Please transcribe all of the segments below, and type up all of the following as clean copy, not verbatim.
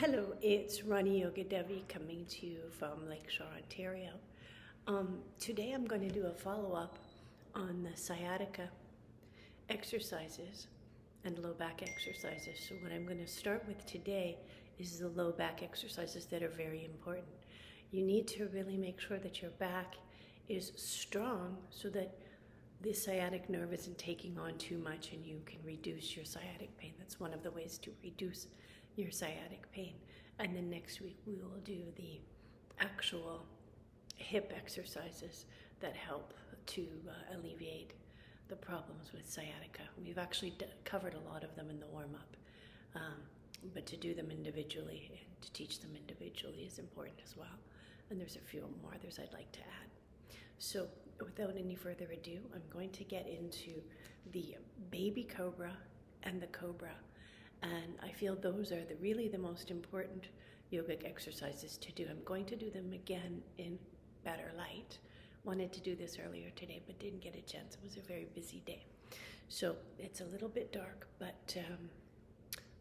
Hello, it's Rani Yoga Devi coming to you from Lakeshore, Ontario. Today I'm going to do a follow-up on the sciatica exercises and low back exercises. So what I'm going to start with today is the low back exercises that are very important. You need to really make sure that your back is strong so that the sciatic nerve isn't taking on too much and you can reduce your sciatic pain. That's one of the ways to reduce your sciatic pain. And then next week we will do the actual hip exercises that help to alleviate the problems with sciatica. We've actually covered a lot of them in the warm-up, but to do them individually and to teach them individually is important as well. And there's a few more others I'd like to add. So without any further ado, I'm going to get into the baby cobra and the cobra. And I feel those are really the most important yogic exercises to do. I'm going to do them again in better light. Wanted to do this earlier today, but didn't get a chance. It was a very busy day. So it's a little bit dark, but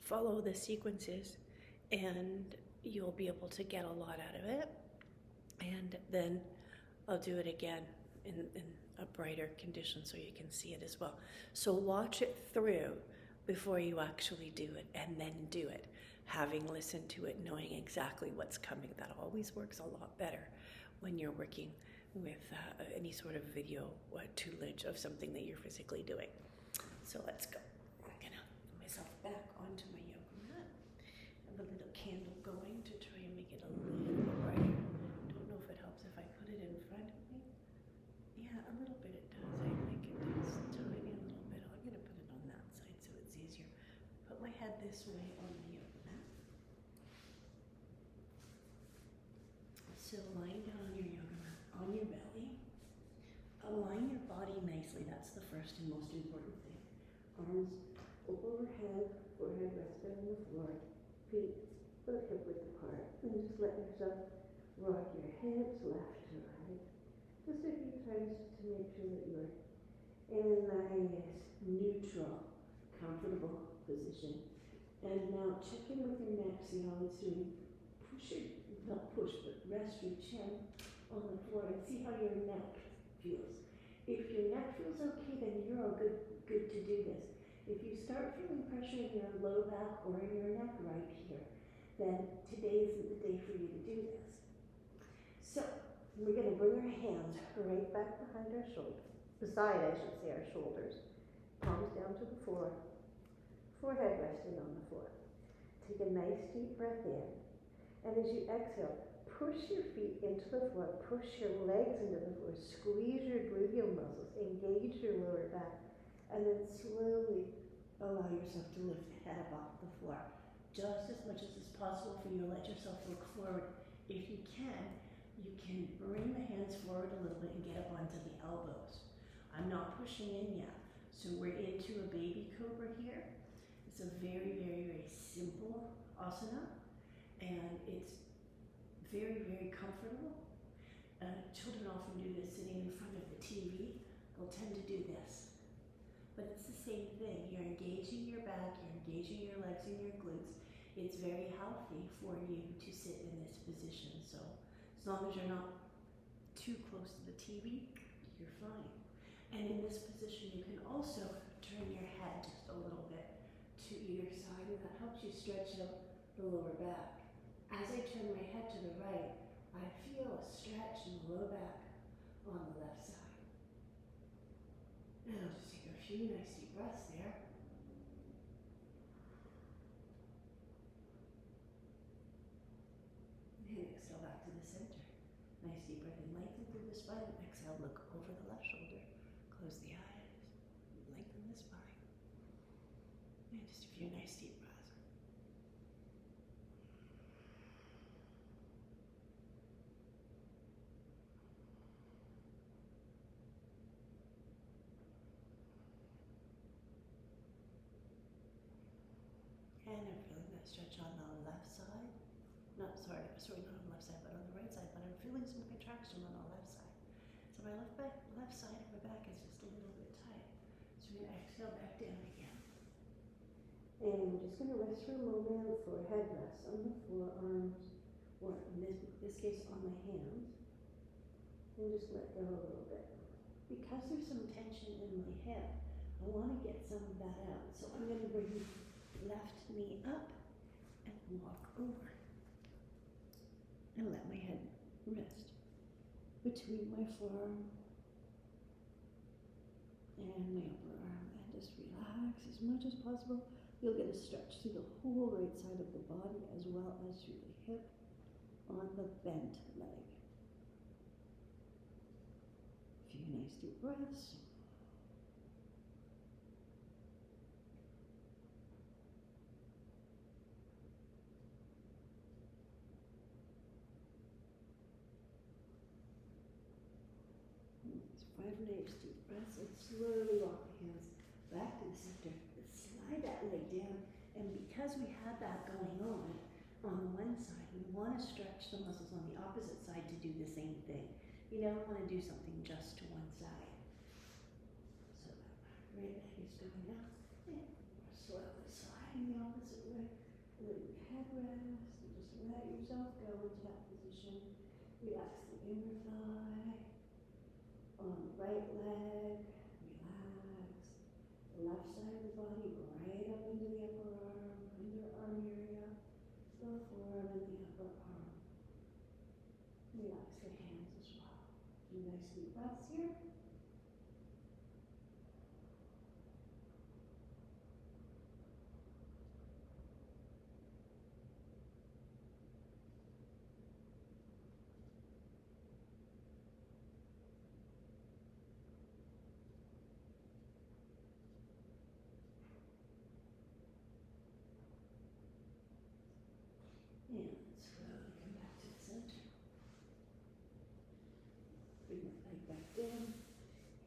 follow the sequences and you'll be able to get a lot out of it. And then I'll do it again in a brighter condition so you can see it as well. So watch it through before you actually do it, and then do it, having listened to it, knowing exactly what's coming. That always works a lot better when you're working with any sort of video tutelage of something that you're physically doing. So let's go. I'm gonna put myself back onto my yoga mat. I have a little candle going to try and make it a little bit brighter. Don't know if it helps if I put it in front of me. Yeah, a little bit it does. I think it does. Tiny little bit. I'm gonna put it on that side so it's easier. Put my head this way on the yoga mat. So lying down on your yoga mat, on your belly. Align your body nicely. That's the first and most important thing. Arms overhead, forehead resting on the floor, feet about hip-width apart, and just let yourself rock your hips left to right. Just a few times to make sure that you're in a nice, neutral, comfortable position. And now check in with your neck, see how it's doing. Not push, but rest your chin on the floor and see how your neck feels. If your neck feels okay, then you're all good to do this. If you start feeling pressure in your low back or in your neck right here, then today isn't the day for you to do this. So we're going to bring our hands right back behind our shoulders, beside, I should say, our shoulders. Palms down to the floor, forehead resting on the floor. Take a nice deep breath in. And as you exhale, push your feet into the floor, push your legs into the floor, squeeze your gluteal muscles, engage your lower back, and then slowly allow yourself to lift the head up off the floor. Just as much as is possible for you to let yourself look forward. If you can bring the hands forward a little bit and get up onto the elbows. I'm not pushing in yet. So we're into a baby cobra here. It's a very, very, very simple asana. And it's very, very comfortable. Children often do this sitting in front of the TV. They'll tend to do this. But it's the same thing. You're engaging your back, you're engaging your legs and your glutes. It's very healthy for you to sit in this position. So as long as you're not too close to the TV, you're fine. And in this position, you can also turn your head just a little bit to either side, and that helps you stretch out the lower back. As I turn my head to the right, I feel a stretch in the low back on the left side. And I'll just take a few nice deep breaths there. And exhale back to the center. Nice deep breath in, lengthen through the spine. Exhale, look over the left shoulder. Close the eyes. Lengthen the spine. And just a few nice deep breaths. And I'm feeling that stretch on the left side. Not on the left side, but on the right side. But I'm feeling some contraction on the left side. So my left side of my back is just a little bit tight. So we're going to exhale back down again. And we're just going to rest for a moment. Forehead rests on the forearms, or in this case on my hands. And just let go a little bit. Because there's some tension in my hip, I want to get some of that out. So I'm going to bring left knee up and walk over. And let my head rest between my forearm and my upper arm. And just relax as much as possible. You'll get a stretch through the whole right side of the body as well as through the hip on the bent leg. A few nice deep breaths. Five nice deep breaths, and slowly walk the hands back to the center. Slide that leg down, and because we had that going on one side, we want to stretch the muscles on the opposite side to do the same thing. You don't want to do something just to one side. So that right leg is going up, and we're slowly sliding the opposite way. Let your head rest, and just let yourself go into that position. Relax the inner thigh. On the right leg, relax. The left side of the body, right up into the upper arm, underarm area, the forearm and the upper arm. Relax the hands as well. Do nice deep breaths here. And slowly come back to the center. Bring the leg back down.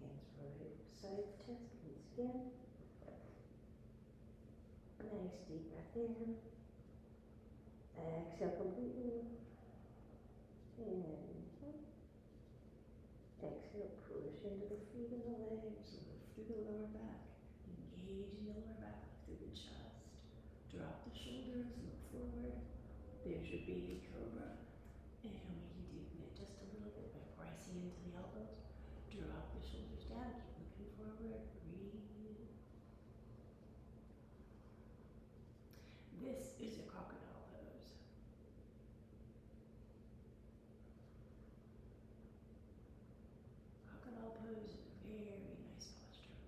Hands for hip, side, chest, once again. Nice deep breath in. Exhale completely. And exhale, push into the feet and the legs. Lift through the lower back. Engage in the lower back. Lift through the chest. Drop the shoulders. Look forward. There's your baby cobra. And we can deepen it just a little bit by pressing into the elbows. Drop the shoulders down. Keep looking forward. Breathe. This is a crocodile pose. Crocodile pose is a very nice posture.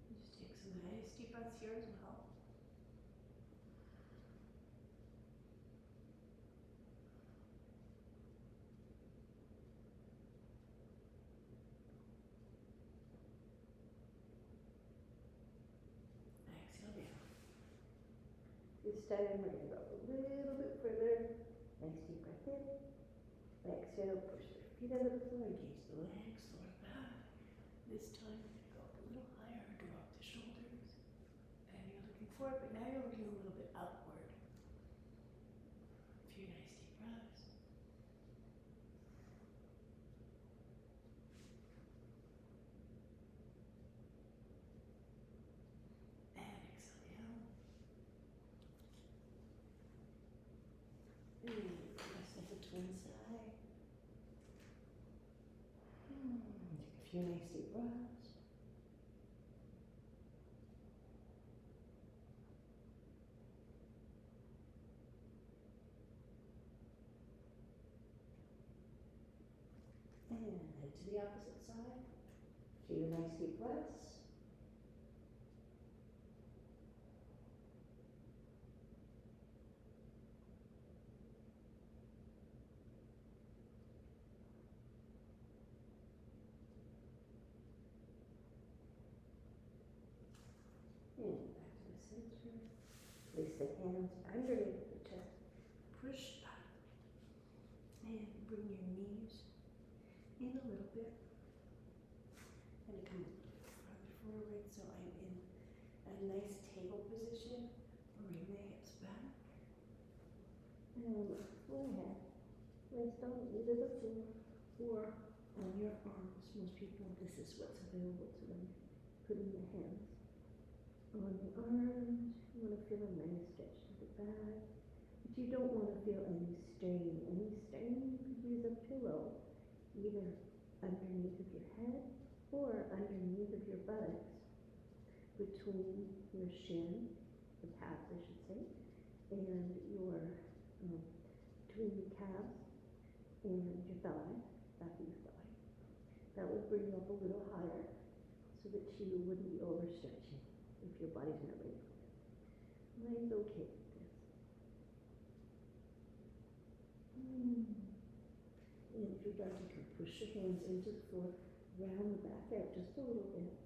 Just take some nice deep breaths here as well. Exhale down. This time we're going to go a little bit further. Nice deep breath in. Exhale, push the feet out of the floor, engage the legs, lower back. This time we're going to go up a little higher, drop the shoulders. And you're looking forward, but now you're looking a little bit upward. A few nice deep breaths. And exhale down. Rest at the twin side. Take a few nice deep breaths. And head to the opposite side. A few nice deep breaths. And back to the center. Place the hands underneath the chest. Push up. And bring your knees in a little bit. And come a little bit farther forward. So I'm in a nice table position. Bring the hips back. And look forward. Rest on either the floor or on your arms. Most people, this is what's available to them. Putting the hands on the arms. You want to feel a nice stretch to the back. But you don't want to feel any strain. Any strain, you could use a pillow, either underneath of your head or underneath of your buttocks, between your shin, the calves I should say, and your, between your calves and your thigh, back of your thigh. That would bring you up a little higher so that you wouldn't be overstretching if your body's not ready. Mine's okay with this. And if you'd like, you can push your hands into the floor, round the back out just a little bit.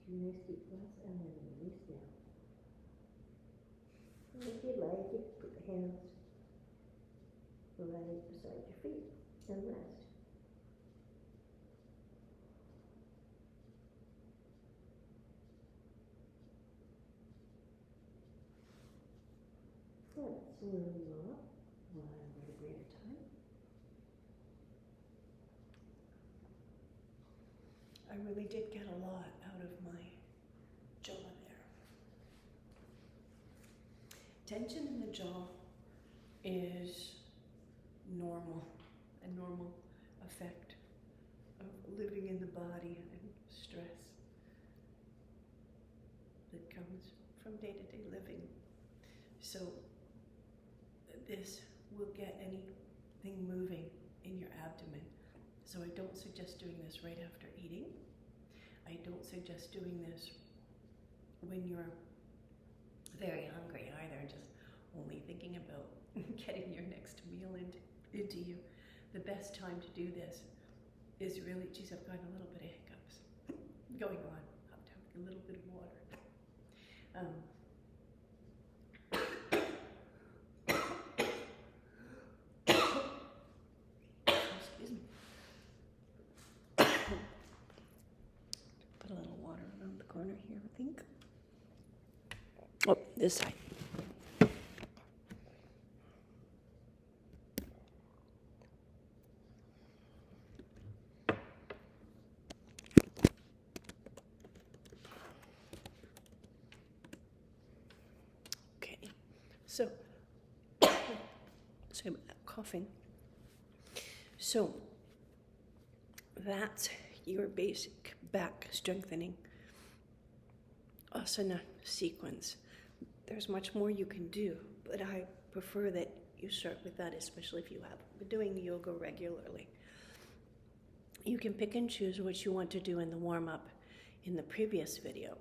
Two nice deep breaths and then release down. And if you'd like, you can put the hands right beside your feet and rest. Let's warm you up one vertebrae at a time. I really did get a lot out of my jaw there. Tension in the jaw is normal, a normal effect of living in the body and stress that comes from day-to-day living. So this will get anything moving in your abdomen. So I don't suggest doing this right after eating. I don't suggest doing this when you're very hungry either, just only thinking about getting your next meal into you. The best time to do this is really, geez, I've got a little bit of hiccups going on. I'll have to have a little bit of water. Excuse me. Put a little water around the corner here, I think. Oh, this side. Okay, so I'm coughing. So that's your basic back strengthening asana sequence. There's much more you can do, but I prefer that you start with that, especially if you have been doing yoga regularly. You can pick and choose what you want to do in the warm-up in the previous video,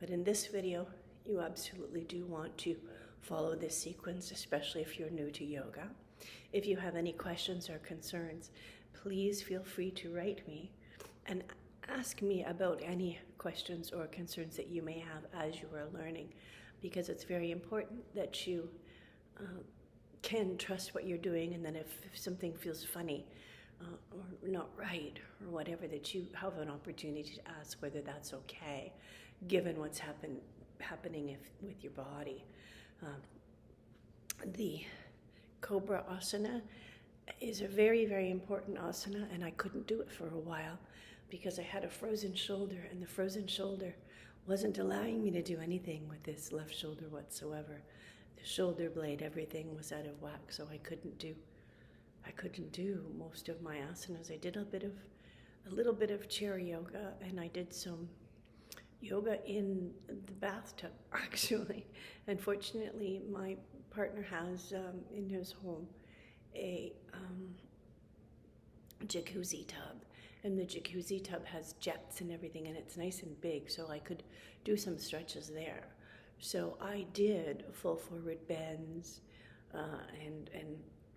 but in this video, you absolutely do want to follow this sequence, especially if you're new to yoga. If you have any questions or concerns, please feel free to write me and ask me about any questions or concerns that you may have as you are learning, because it's very important that you can trust what you're doing, and then if something feels funny or not right or whatever, that you have an opportunity to ask whether that's okay, given what's happening with your body. The Cobra asana is a very, very important asana, and I couldn't do it for a while because I had a frozen shoulder, and the frozen shoulder wasn't allowing me to do anything with this left shoulder whatsoever. The shoulder blade, everything was out of whack, so I couldn't do most of my asanas. I did a little bit of chair yoga, and I did some yoga in the bathtub, actually. Unfortunately, my partner has in his home a jacuzzi tub, and the jacuzzi tub has jets and everything, and it's nice and big, so I could do some stretches there. So I did full forward bends and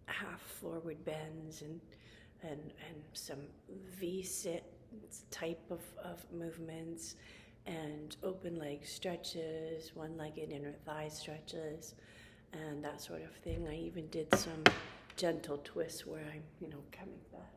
half forward bends and some V-sit type of movements, and open leg stretches, one-legged inner thigh stretches, and that sort of thing. I even did some gentle twists where I'm, coming back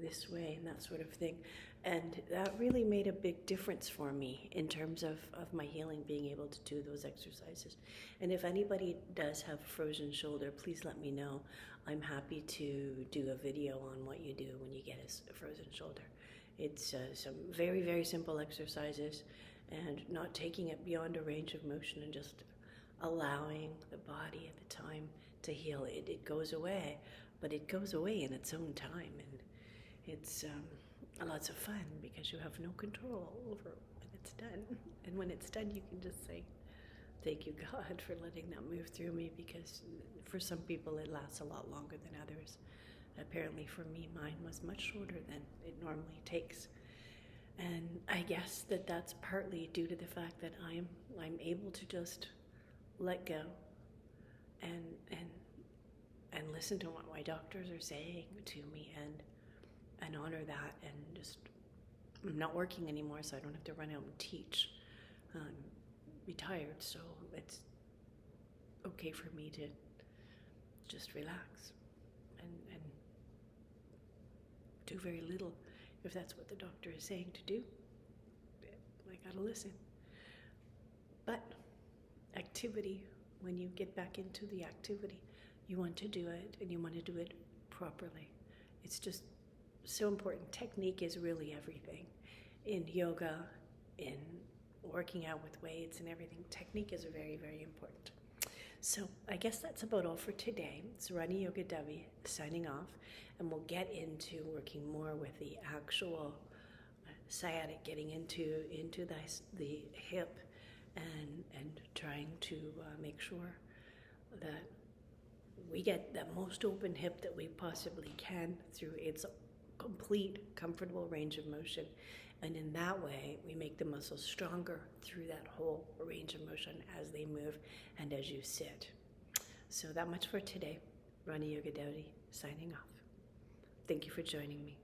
this way and that sort of thing. And that really made a big difference for me in terms of my healing, being able to do those exercises. And if anybody does have a frozen shoulder, please let me know. I'm happy to do a video on what you do when you get a frozen shoulder. It's some very, very simple exercises and not taking it beyond a range of motion and just allowing the body at the time to heal. It goes away, but it goes away in its own time. And it's lots of fun because you have no control over when it's done. And when it's done, you can just say, thank you, God, for letting that move through me, because for some people it lasts a lot longer than others. Apparently for me, mine was much shorter than it normally takes. And I guess that's partly due to the fact that I'm able to just let go and listen to what my doctors are saying to me and honor that, and just, I'm not working anymore, so I don't have to run out and teach. Be tired, so it's okay for me to just relax and do very little. If that's what the doctor is saying to do, I gotta listen. But activity, when you get back into the activity, you want to do it, and you want to do it properly. It's just so important. Technique is really everything. In yoga, in working out with weights and everything, technique is very, very important. So I guess that's about all for today. It's Rani Yoga Devi signing off, and we'll get into working more with the actual sciatic, getting into the hip and trying to make sure that we get the most open hip that we possibly can through its complete, comfortable range of motion. And in that way, we make the muscles stronger through that whole range of motion as they move and as you sit. So that much for today. Rani Yoga Devi signing off. Thank you for joining me.